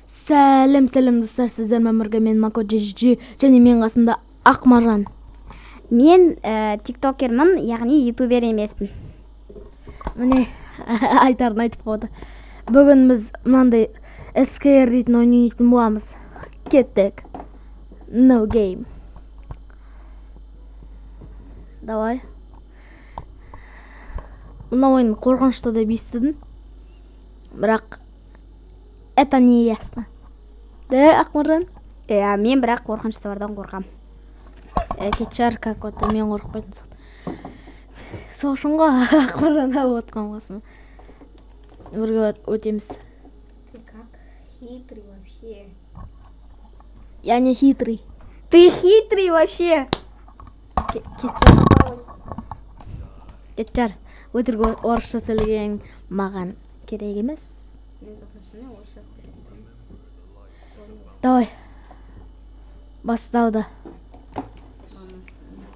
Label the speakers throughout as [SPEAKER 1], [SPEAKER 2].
[SPEAKER 1] Сәлем достар, сіздермен бірге мен Мако Джи және мен қасымда Ақмаржан.
[SPEAKER 2] Мен тиктокермін, яғни ютубер емеспін.
[SPEAKER 1] Міне айтарын айтып қойды. Бүгін біз мынандай SKR дейтін ойнайтын боламыз. Кеттік. No game. Давай. Мына ойын қорқынышты деп естідім. Бірақ это не ясно. Да, Ақмаржан?
[SPEAKER 2] Мен бірақ қорқыныштылардан қорқам.
[SPEAKER 1] Кетшар какой-то, мен қорқпайтын сияқты. Сол үшін ғой Ақмаржан алып отқан қасыма. Бірге өтеміз.
[SPEAKER 2] Ты как хитрый вообще.
[SPEAKER 1] Я не хитрый.
[SPEAKER 2] Ты хитрый вообще.
[SPEAKER 1] Кетшар. Өтірік орысша сөйлеген маған керек емес.
[SPEAKER 2] Мен сосын орысша сөйлеймін.
[SPEAKER 1] Давай. Басталды.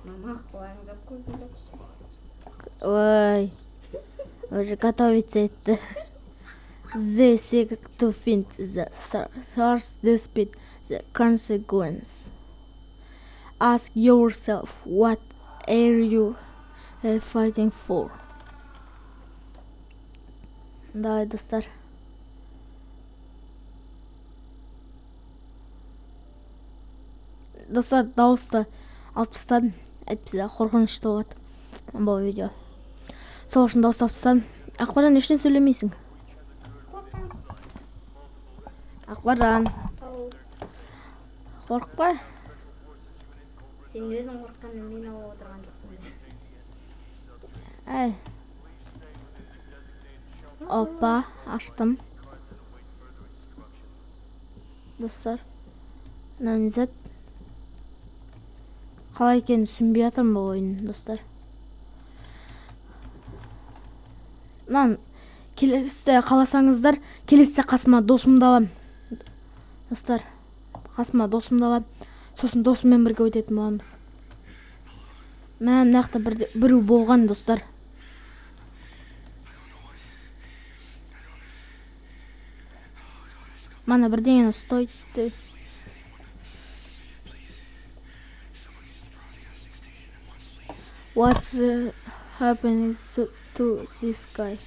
[SPEAKER 2] Мама, қуанып көрдім.
[SPEAKER 1] Ой. Уже готовится это. The secret to find the source dispute the consequence. Ask yourself, what are you fighting for? Давай, достар. Достар, дауысты алып тастадым. Әйтпесе қорқынышты болады бұл видео. Сол үшін дауысты алып тастадым. Ақмаржан, ешне сөйлемейсің? Ақмаржан. Қорықпа.
[SPEAKER 2] Сен өзің қорыққанда мен алып отырған жоқсың бе?
[SPEAKER 1] Әй. Опа, аштым. Достар, нәнізет. Қалай екенін түсінбей жатырмын бұл ойын, достар. Мынан келесіде қаласаңыздар, келесіде қасыма досымды алам. Достар, қасыма досымды алам. Сосын досыммен бірге өтетін боламыз. Мәм нақты біреу болған, достар. Мана бірдеңені стойды. What's happening to this guy?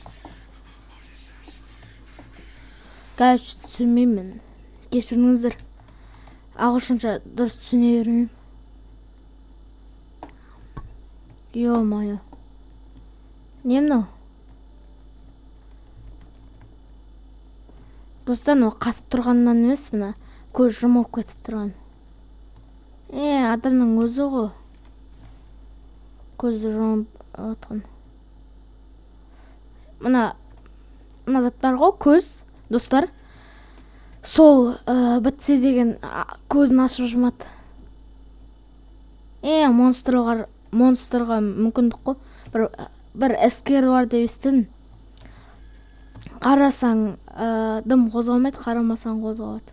[SPEAKER 1] Қазір түсінмеймін. Кешіріңіздер. Ағылшынша дұрыс түсіне бермеймін. Ё-моё. Не мынау? Достар, мынау қатып тұрғаннан емес, мына көз жұмылып кетіп тұрған. Адамның өзі ғой. Көзді жұмып отқан. Мына зат бар ғой, көз, достар. Сол бітсе деген көзін ашып жұмады. Монстрға мүмкіндік қой. Бір SKR бар деп естідім. Қарасаң дым қозғалмайды, қарамасаң қозғалады.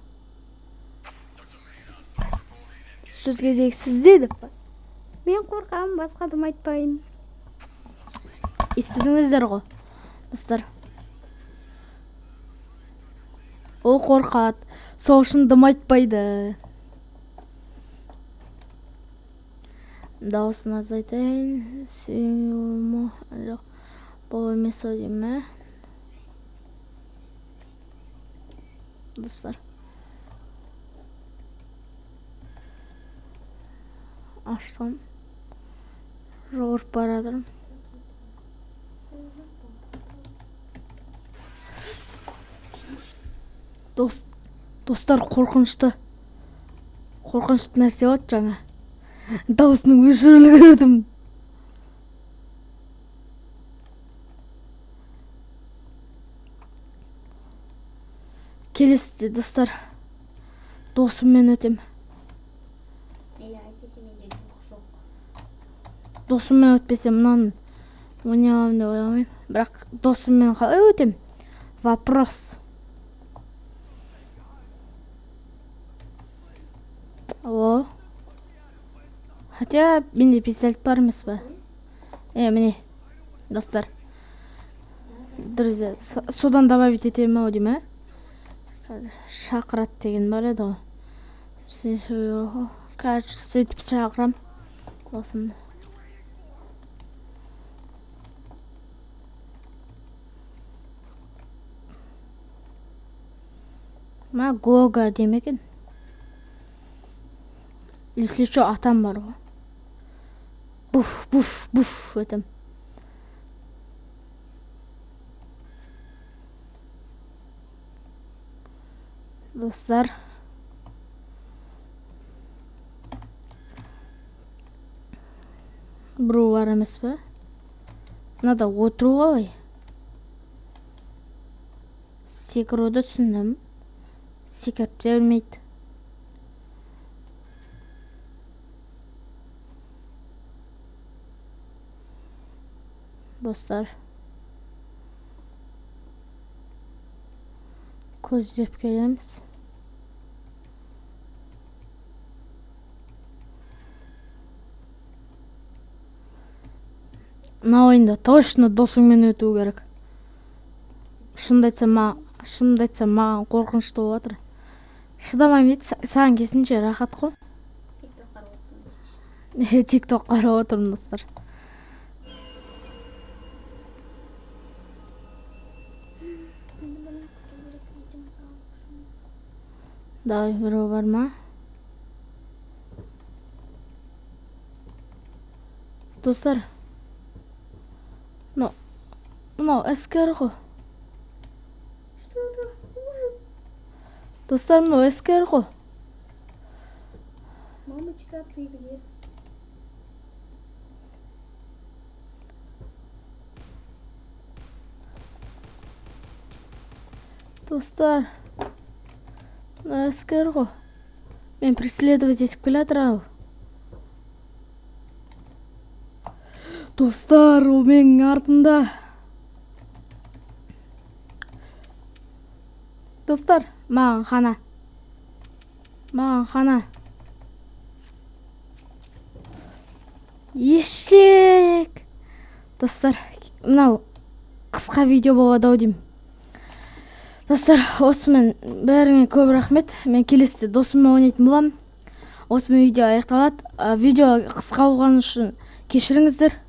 [SPEAKER 1] Сөзге дек сізде деп па?
[SPEAKER 2] Мен қорқам, басқа дым айтпайын.
[SPEAKER 1] Естідіңіздер ғой, достар. Ол қорқады, сол үшін дым айтпайды. Дауысын азайтайын. Сүйімі жоқ. Бұл емес о деймі? Достар. Аштым. Жоғырып барадырым. Достар, қорқынышты нәрсе болады жаңа. Дауысының өшіріліп көрдім. Келесіде, достар, досыммен өтем. Досыммен өтпесем, мынаны ойнай аламын деп ойламаймын. Бірақ досыммен қалай өтем? Вопрос. О. Хотя менде пистолет бар емес па? Міне, достар. Друзья, содан добавить етемін ау деймін, шақырады деген бар еді ғой. Қазір сөйтіп шақырам досымды. Гога деме екен. Если что, атам бар ғой. Буф етем. Достар, біреу бар емес пе? Мынада отыру қалай? Секіруді түсіндім. Секіріп жібермейді. Достар, көздеп келеміз. Мына ойында точно досыңмен өту керек. Шынымды айтсам маған қорқынышты болып жатыр. Шыдамаймын еді, саған керісінше рахат қой. TikTok қарап отырмын достар. Давай, біреу бар ма? Достар, мынау әскер ғой.
[SPEAKER 2] Что это? Ужас.
[SPEAKER 1] Достар, мынау әскер ғой.
[SPEAKER 2] Мамочка, ты где?
[SPEAKER 1] Достар, мынау әскер ғой. Мен преследовать етіп келе жатыр. Достар, ол менің артымда. Достар, маған қана. Ешек. Достар, мынау қысқа видео болады ау деймін. Достар, осымен бәріңе көп рахмет. Мен келесіде досыммен ойнайтын боламын. Осымен видео аяқталады. Видео қысқа болғаны үшін кешіріңіздер.